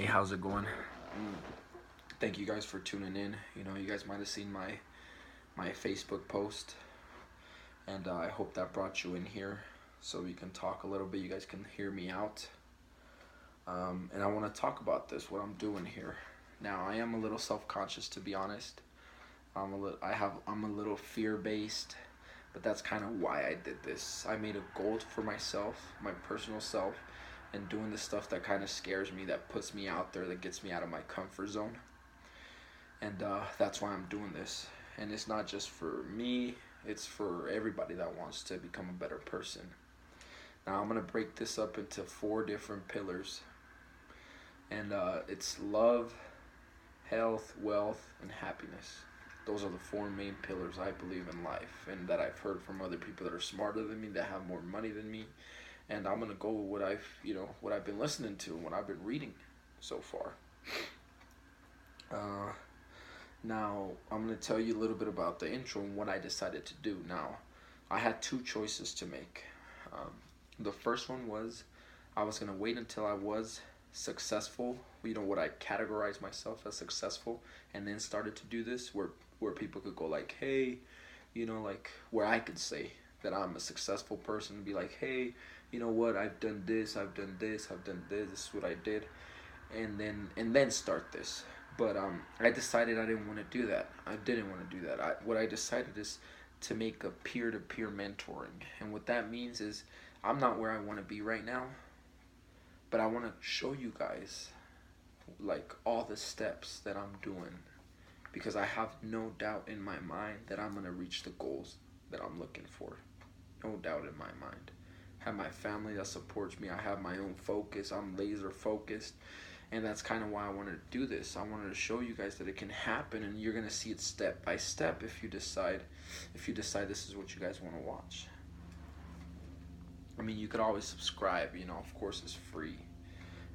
how's it going? Thank you guys for tuning in. You guys might have seen my Facebook post, and I hope that brought you in here so we can talk a little bit. You guys can hear me out, and I want to talk about this, what I'm doing here. Now, I am a little self-conscious, to be honest. I'm a little fear-based, but that's kind of why I did this. I made a goal for myself, my personal self, and doing the stuff that kind of scares me, that puts me out there, that gets me out of my comfort zone. And that's why I'm doing this. And it's not just for me, it's for everybody that wants to become a better person. Now, I'm going to break this up into 4 different pillars. And it's love, health, wealth, and happiness. Those are the 4 main pillars I believe in life, and that I've heard from other people that are smarter than me, that have more money than me. And I'm gonna go with what I've been listening to and what I've been reading so far. Now I'm gonna tell you a little bit about the intro and what I decided to do. Now, I had 2 choices to make. The first one was I was gonna wait until I was successful. What I categorize myself as successful, and then started to do this where people could go like, hey, like where I could say that I'm a successful person and be like, hey, you know what, I've done this, I've done this, I've done this, this is what I did, and then start this. But I decided I didn't want to do that. I didn't want to do that. What I decided is to make a peer-to-peer mentoring, and what that means is I'm not where I want to be right now, but I want to show you guys like all the steps that I'm doing, because I have no doubt in my mind that I'm gonna reach the goals that I'm looking for. No doubt in my mind. I have my family that supports me. I have my own focus. I'm laser focused. And that's kind of why I wanted to do this. I wanted to show you guys that it can happen, and you're gonna see it step by step if you decide this is what you guys want to watch. I mean, you could always subscribe, of course it's free,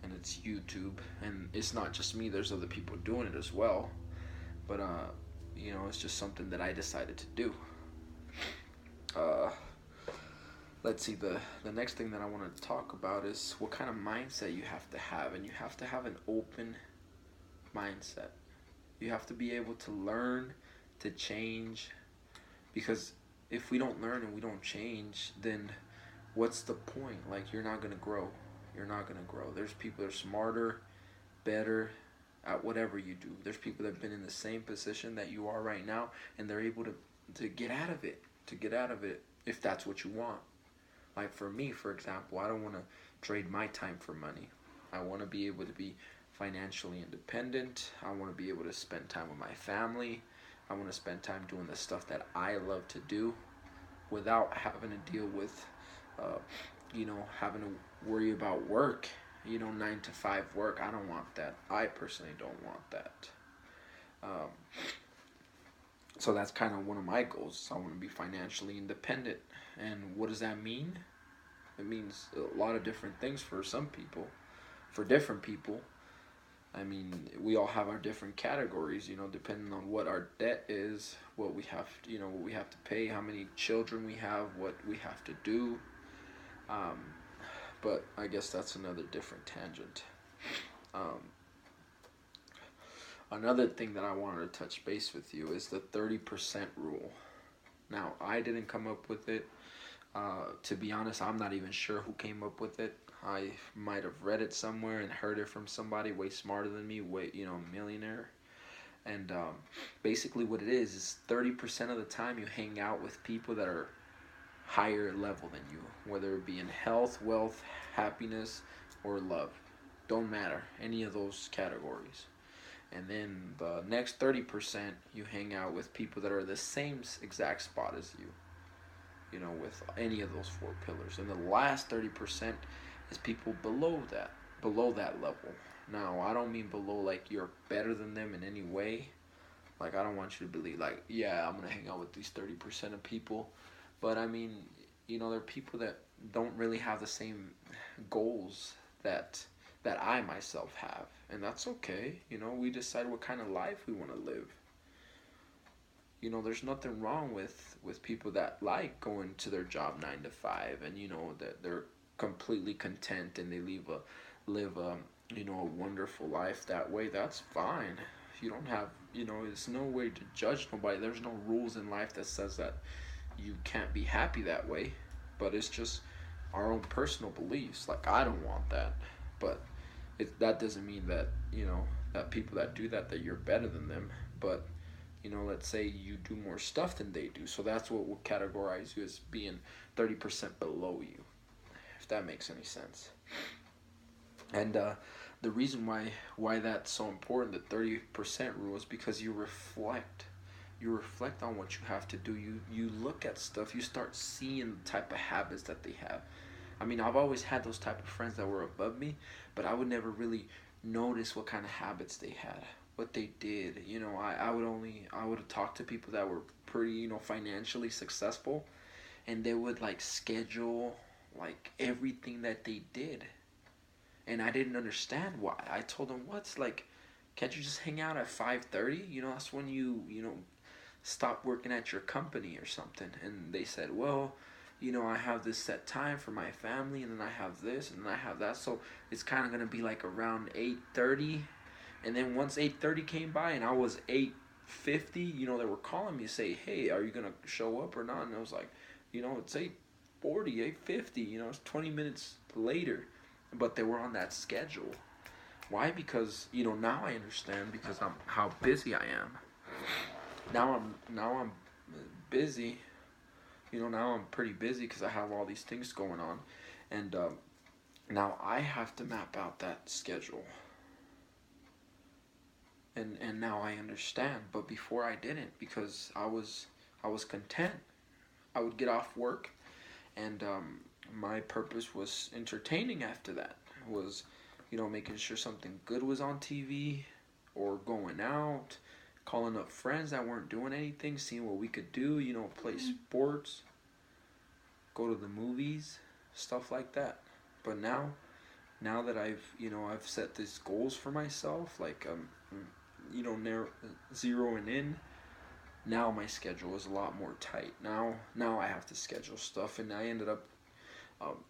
and it's YouTube, and it's not just me, there's other people doing it as well. But it's just something that I decided to do. Let's see, the next thing that I want to talk about is what kind of mindset you have to have, and you have to have an open mindset. You have to be able to learn, to change, because if we don't learn and we don't change, then what's the point? Like, you're not going to grow. You're not going to grow. There's people that are smarter, better at whatever you do. There's people that have been in the same position that you are right now, and they're able to get out of it, if that's what you want. Like for me, for example, I don't want to trade my time for money. I want to be able to be financially independent. I want to be able to spend time with my family. I want to spend time doing the stuff that I love to do without having to deal with, having to worry about work, 9 to 5 work. I don't want that. I personally don't want that. So that's kind of one of my goals. I want to be financially independent. And what does that mean? It means a lot of different things for some people, for different people. I mean, we all have our different categories, depending on what our debt is, what we have, what we have to pay, how many children we have, what we have to do. But I guess that's another different tangent. Another thing that I wanted to touch base with you is the 30% rule. Now, I didn't come up with it. To be honest, I'm not even sure who came up with it. I might have read it somewhere and heard it from somebody way smarter than me, a millionaire. And basically what it is 30% of the time you hang out with people that are higher level than you, whether it be in health, wealth, happiness, or love. Don't matter, any of those categories. And then the next 30%, you hang out with people that are the same exact spot as you, with any of those 4 pillars. And the last 30% is people below that level. Now, I don't mean below like you're better than them in any way. Like, I don't want you to believe like, yeah, I'm going to hang out with these 30% of people. But I mean, there are people that don't really have the same goals that I myself have. And that's okay. We decide what kind of life we want to live. There's nothing wrong with people that like going to their job 9 to 5, and that they're completely content, and they live a wonderful life that way, that's fine. You don't have, there's no way to judge nobody. There's no rules in life that says that you can't be happy that way. But it's just our own personal beliefs. Like, I don't want that. But that doesn't mean that, that people that do that, that you're better than them. But, let's say you do more stuff than they do. So that's what will categorize you as being 30% below you, if that makes any sense. And the reason why that's so important, the 30% rule, is because you reflect. You reflect on what you have to do. You look at stuff. You start seeing the type of habits that they have. I mean, I've always had those type of friends that were above me, but I would never really notice what kind of habits they had, what they did. I would talk to people that were pretty, financially successful, and they would like schedule like everything that they did, and I didn't understand why. I told them, "What's like? Can't you just hang out at 5:30? That's when you stop working at your company or something." And they said, "Well, I have this set time for my family, and then I have this, and then I have that. So it's kind of gonna be like around 8:30." And then once 8:30 came by, and I was 8:50, they were calling me to say, "Hey, are you gonna show up or not?" And I was like, it's 8:40, 8:50. It's 20 minutes later, but they were on that schedule. Why? Because now I understand, because I'm how busy I am. Now I'm busy. Now I'm pretty busy because I have all these things going on, and now I have to map out that schedule. And now I understand. But before I didn't, because I was content. I would get off work, and my purpose was entertaining after that. Was making sure something good was on TV, or going out, calling up friends that weren't doing anything, seeing what we could do, play sports, go to the movies, stuff like that. But now that I've set these goals for myself, like narrow, zeroing in. Now my schedule is a lot more tight. Now I have to schedule stuff, and I ended up, um,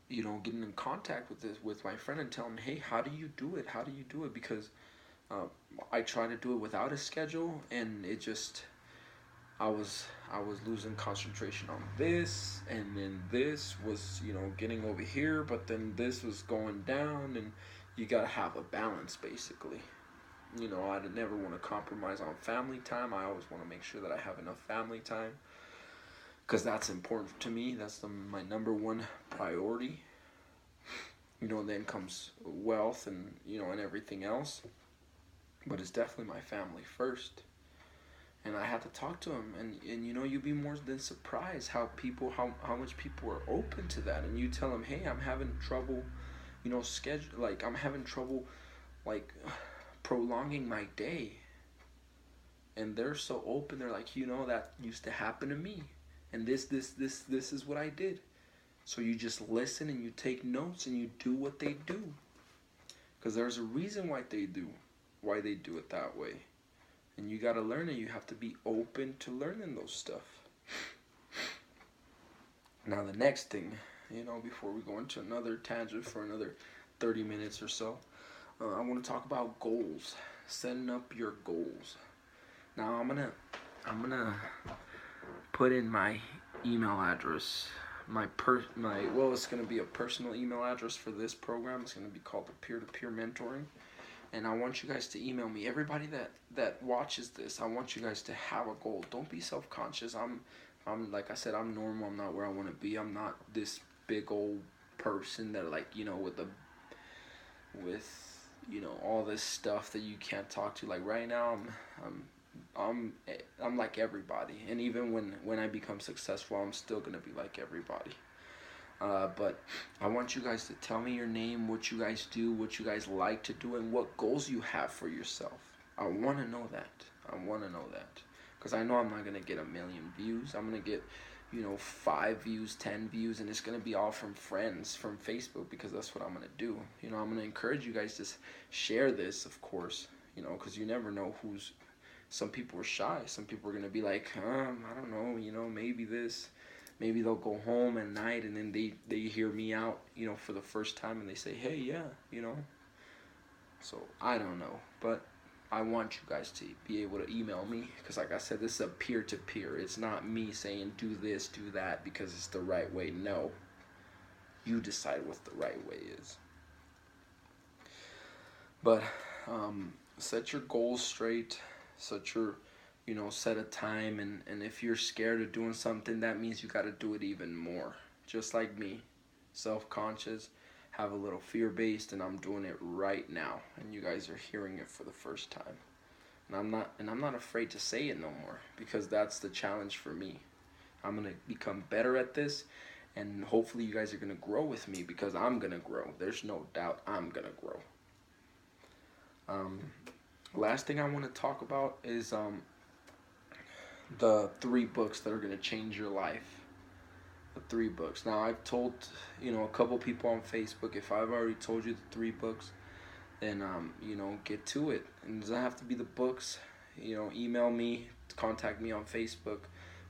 getting in contact with my friend and telling him, "Hey, how do you do it? How do you do it?" Because uh, I tried to do it without a schedule, and it just I was losing concentration on this, and then this was getting over here, but then this was going down, and you gotta have a balance, basically. I never want to compromise on family time. I always want to make sure that I have enough family time, because that's important to me. That's my number one priority. Then comes wealth, and everything else, but it's definitely my family first. And I had to talk to him, and you'd be more than surprised how much people are open to that. And you tell them, "Hey, I'm having trouble, schedule, like I'm having trouble, like prolonging my day," and they're so open. They're like, that used to happen to me, and this is what I did. So you just listen, and you take notes, and you do what they do, because there's a reason why they do it that way. And you gotta learn it. You have to be open to learning those stuff. Now the next thing, before we go into another tangent for another 30 minutes or so, I want to talk about goals. Setting up your goals. Now I'm gonna put in my email address. Well, it's gonna be a personal email address for this program. It's gonna be called the Peer-to-Peer Mentoring, and I want you guys to email me. Everybody that watches this, I want you guys to have a goal. Don't be self-conscious. I'm like I said, I'm normal. I'm not where I want to be. I'm not this big old person that, like, with all this stuff that you can't talk to. Like right now, I'm I'm like everybody, and even when I become successful, I'm still gonna be like everybody. But I want you guys to tell me your name, what you guys do, what you guys like to do, and what goals you have for yourself. I want to know that. I want to know that. Because I know I'm not going to get a million views. I'm going to get, 5 views, 10 views, and it's going to be all from friends, from Facebook, because that's what I'm going to do. I'm going to encourage you guys to share this, of course, because you never know some people are shy. Some people are going to be like, I don't know, maybe this. Maybe they'll go home at night, and then they hear me out, for the first time, and they say, "Hey, yeah, So I don't know, but I want you guys to be able to email me, because like I said, this is a peer-to-peer. It's not me saying do this, do that because it's the right way. No, you decide what the right way is. But set your goals straight. Set your, set a time. And if you're scared of doing something, that means you got to do it even more. Just like me, self-conscious, have a little fear-based, and I'm doing it right now. And you guys are hearing it for the first time. And I'm not afraid to say it no more, because that's the challenge for me. I'm gonna become better at this, and hopefully you guys are gonna grow with me, because I'm gonna grow. There's no doubt I'm gonna grow. Last thing I want to talk about is the 3 books that are gonna change your life. The 3 books. Now I've told a couple people on Facebook, if I've already told you the 3 books, then get to it. And it doesn't have to be the books. Email me, contact me on Facebook,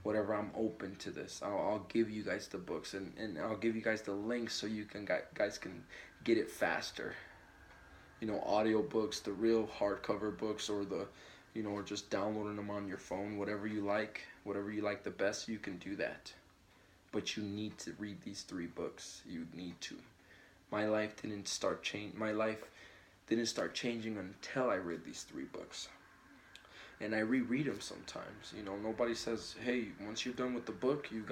whatever. I'm open to this. I'll give you guys the books, and I'll give you guys the links so you guys can get it faster. Audio books, the real hardcover books, or or just downloading them on your phone, whatever you like the best, you can do that. But you need to read these 3 books. You need to. My life didn't start changing until I read these 3 books. And I reread them sometimes. Nobody says, hey, once you're done with the book, you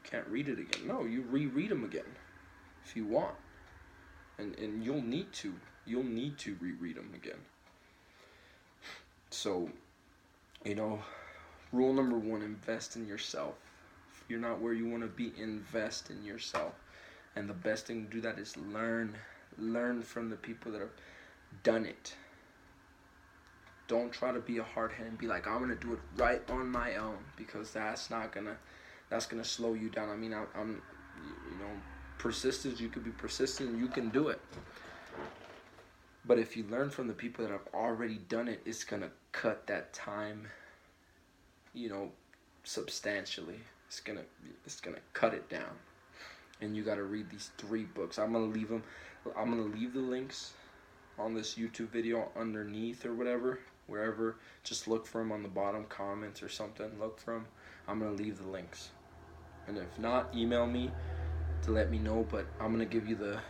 can't read it again. No, you reread them again if you want. And you'll need to reread them again. So, rule number 1, invest in yourself. If you're not where you want to be, invest in yourself. And the best thing to do that is learn from the people that have done it. Don't try to be a hard head and be like, I'm gonna do it right on my own, because that's gonna slow you down. I mean, I'm persistent. You could be persistent and you can do it. But if you learn from the people that have already done it, it's gonna cut that time, substantially. It's gonna cut it down. And you gotta read these 3 books. I'm gonna leave the links on this YouTube video underneath or whatever, wherever. Just look for them on the bottom comments or something. Look for them. I'm gonna leave the links. And if not, email me to let me know. But I'm gonna give you the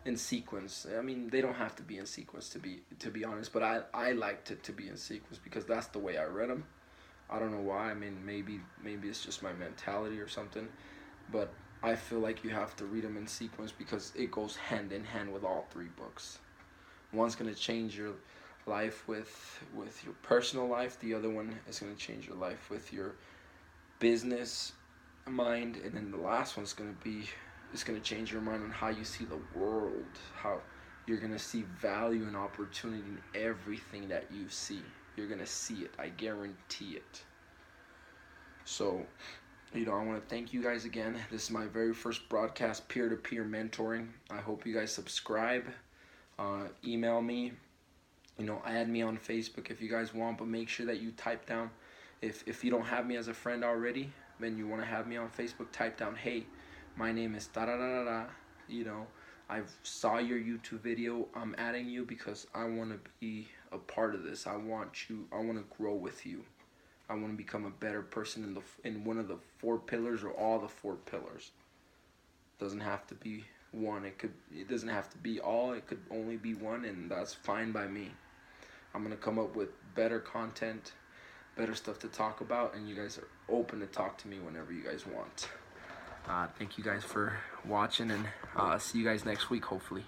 in sequence. I mean, they don't have to be in sequence to be honest, but I liked it to be in sequence because that's the way I read them. I don't know why. I mean, maybe it's just my mentality or something, but I feel like you have to read them in sequence because it goes hand in hand with all 3 books. One's gonna change your life with your personal life. The other one is gonna change your life with your business mind, and then the last one's gonna change your mind on how you see the world, how you're going to see value and opportunity in everything that you see. You're going to see it. I guarantee it. So, I want to thank you guys again. This is my very first broadcast, peer-to-peer mentoring. I hope you guys subscribe. Email me. Add me on Facebook if you guys want, but make sure that you type down, if you don't have me as a friend already, then you want to have me on Facebook, type down, hey, my name is da-da-da-da-da, I saw your YouTube video, I'm adding you because I want to be a part of this. I want to grow with you. I want to become a better person in one of the 4 pillars or all the 4 pillars. Doesn't have to be one. It doesn't have to be all. It could only be one, and that's fine by me. I'm going to come up with better content, better stuff to talk about, and you guys are open to talk to me whenever you guys want. Thank you guys for watching, and see you guys next week, hopefully.